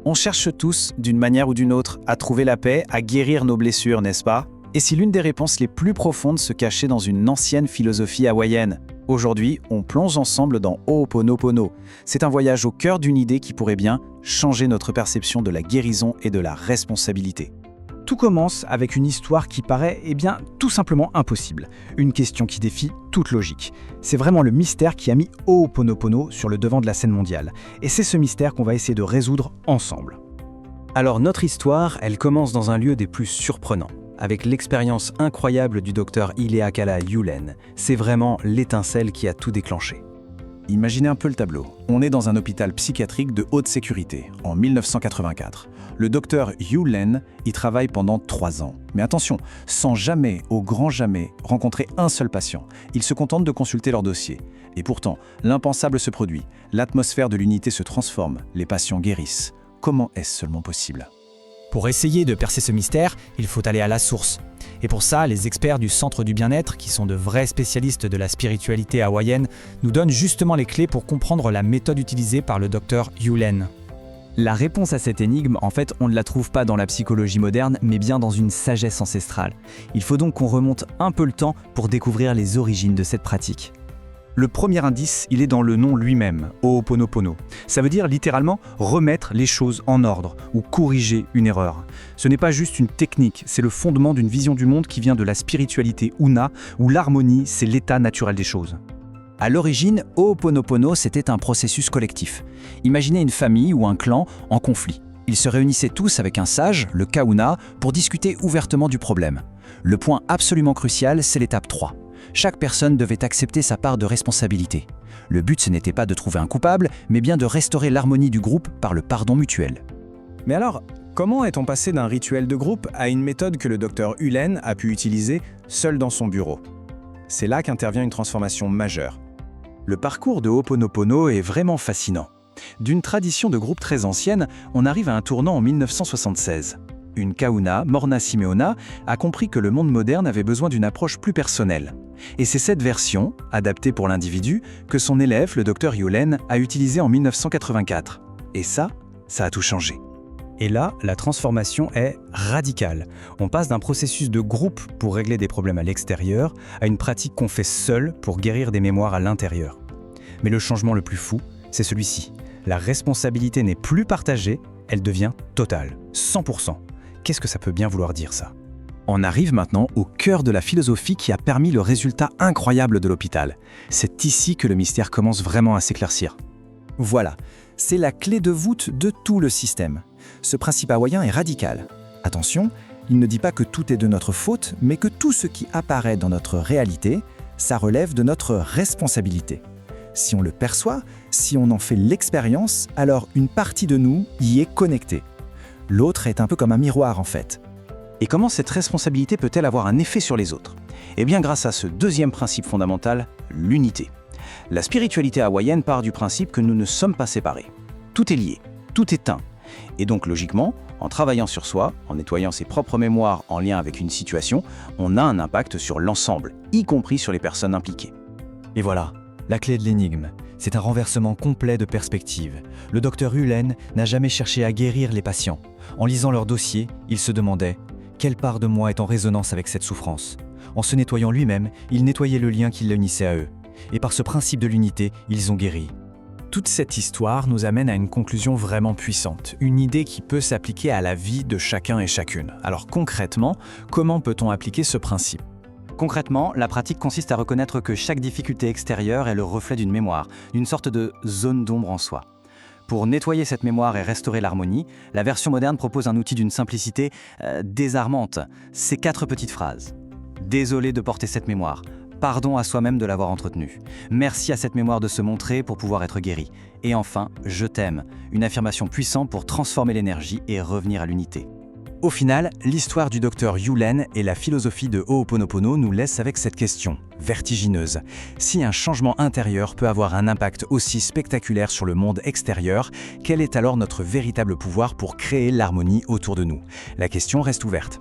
On cherche tous, d'une manière ou d'une autre, à trouver la paix, à guérir nos blessures, n'est-ce pas? Et si l'une des réponses les plus profondes se cachait dans une ancienne philosophie hawaïenne? Aujourd'hui, on plonge ensemble dans Ho'oponopono. C'est un voyage au cœur d'une idée qui pourrait bien changer notre perception de la guérison et de la responsabilité. Tout commence avec une histoire qui paraît, tout simplement impossible. Une question qui défie toute logique. C'est vraiment le mystère qui a mis Ho'oponopono sur le devant de la scène mondiale. Et c'est ce mystère qu'on va essayer de résoudre ensemble. Alors notre histoire, elle commence dans un lieu des plus surprenants, avec l'expérience incroyable du docteur Ileakala Yulen. C'est vraiment l'étincelle qui a tout déclenché. Imaginez un peu le tableau. On est dans un hôpital psychiatrique de haute sécurité, en 1984. Le docteur Yulen y travaille pendant 3 ans. Mais attention, sans jamais, au grand jamais, rencontrer un seul patient. Il se contente de consulter leur dossier. Et pourtant, l'impensable se produit. L'atmosphère de l'unité se transforme. Les patients guérissent. Comment est-ce seulement possible ? Pour essayer de percer ce mystère, il faut aller à la source. Et pour ça, les experts du Centre du Bien-être, qui sont de vrais spécialistes de la spiritualité hawaïenne, nous donnent justement les clés pour comprendre la méthode utilisée par le docteur Yulen. La réponse à cette énigme, en fait, on ne la trouve pas dans la psychologie moderne, mais bien dans une sagesse ancestrale. Il faut donc qu'on remonte un peu le temps pour découvrir les origines de cette pratique. Le premier indice, il est dans le nom lui-même, Ho'oponopono. Ça veut dire littéralement remettre les choses en ordre ou corriger une erreur. Ce n'est pas juste une technique, c'est le fondement d'une vision du monde qui vient de la spiritualité Huna, où l'harmonie, c'est l'état naturel des choses. À l'origine, Ho'oponopono, c'était un processus collectif. Imaginez une famille ou un clan en conflit. Ils se réunissaient tous avec un sage, le Kahuna, pour discuter ouvertement du problème. Le point absolument crucial, c'est l'étape 3. Chaque personne devait accepter sa part de responsabilité. Le but, ce n'était pas de trouver un coupable, mais bien de restaurer l'harmonie du groupe par le pardon mutuel. Mais alors, comment est-on passé d'un rituel de groupe à une méthode que le docteur Yulen a pu utiliser seul dans son bureau? C'est là qu'intervient une transformation majeure. Le parcours de Ho'oponopono est vraiment fascinant. D'une tradition de groupe très ancienne, on arrive à un tournant en 1976. Une Kahuna, Morna Simeona, a compris que le monde moderne avait besoin d'une approche plus personnelle. Et c'est cette version, adaptée pour l'individu, que son élève, le docteur Yulen, a utilisée en 1984. Et ça a tout changé. Et là, la transformation est radicale. On passe d'un processus de groupe pour régler des problèmes à l'extérieur à une pratique qu'on fait seul pour guérir des mémoires à l'intérieur. Mais le changement le plus fou, c'est celui-ci. La responsabilité n'est plus partagée, elle devient totale, 100%. Qu'est-ce que ça peut bien vouloir dire ça ? On arrive maintenant au cœur de la philosophie qui a permis le résultat incroyable de l'hôpital. C'est ici que le mystère commence vraiment à s'éclaircir. Voilà, c'est la clé de voûte de tout le système. Ce principe hawaïen est radical. Attention, il ne dit pas que tout est de notre faute, mais que tout ce qui apparaît dans notre réalité, ça relève de notre responsabilité. Si on le perçoit, si on en fait l'expérience, alors une partie de nous y est connectée. L'autre est un peu comme un miroir en fait. Et comment cette responsabilité peut-elle avoir un effet sur les autres? Eh bien grâce à ce deuxième principe fondamental, l'unité. La spiritualité hawaïenne part du principe que nous ne sommes pas séparés. Tout est lié, tout est un. Et donc logiquement, en travaillant sur soi, en nettoyant ses propres mémoires en lien avec une situation, on a un impact sur l'ensemble, y compris sur les personnes impliquées. Et voilà, la clé de l'énigme. C'est un renversement complet de perspective. Le docteur Yulen n'a jamais cherché à guérir les patients. En lisant leur dossier, il se demandait « Quelle part de moi est en résonance avec cette souffrance ?» En se nettoyant lui-même, il nettoyait le lien qui l'unissait à eux. Et par ce principe de l'unité, ils ont guéri. Toute cette histoire nous amène à une conclusion vraiment puissante, une idée qui peut s'appliquer à la vie de chacun et chacune. Alors concrètement, comment peut-on appliquer ce principe ? Concrètement, la pratique consiste à reconnaître que chaque difficulté extérieure est le reflet d'une mémoire, d'une sorte de zone d'ombre en soi. Pour nettoyer cette mémoire et restaurer l'harmonie, la version moderne propose un outil d'une simplicité désarmante. Ces 4 petites phrases. Désolé de porter cette mémoire. Pardon à soi-même de l'avoir entretenue. Merci à cette mémoire de se montrer pour pouvoir être guéri. Et enfin, je t'aime. Une affirmation puissante pour transformer l'énergie et revenir à l'unité. Au final, l'histoire du docteur Yulen et la philosophie de Ho'oponopono nous laissent avec cette question, vertigineuse. Si un changement intérieur peut avoir un impact aussi spectaculaire sur le monde extérieur, quel est alors notre véritable pouvoir pour créer l'harmonie autour de nous? La question reste ouverte.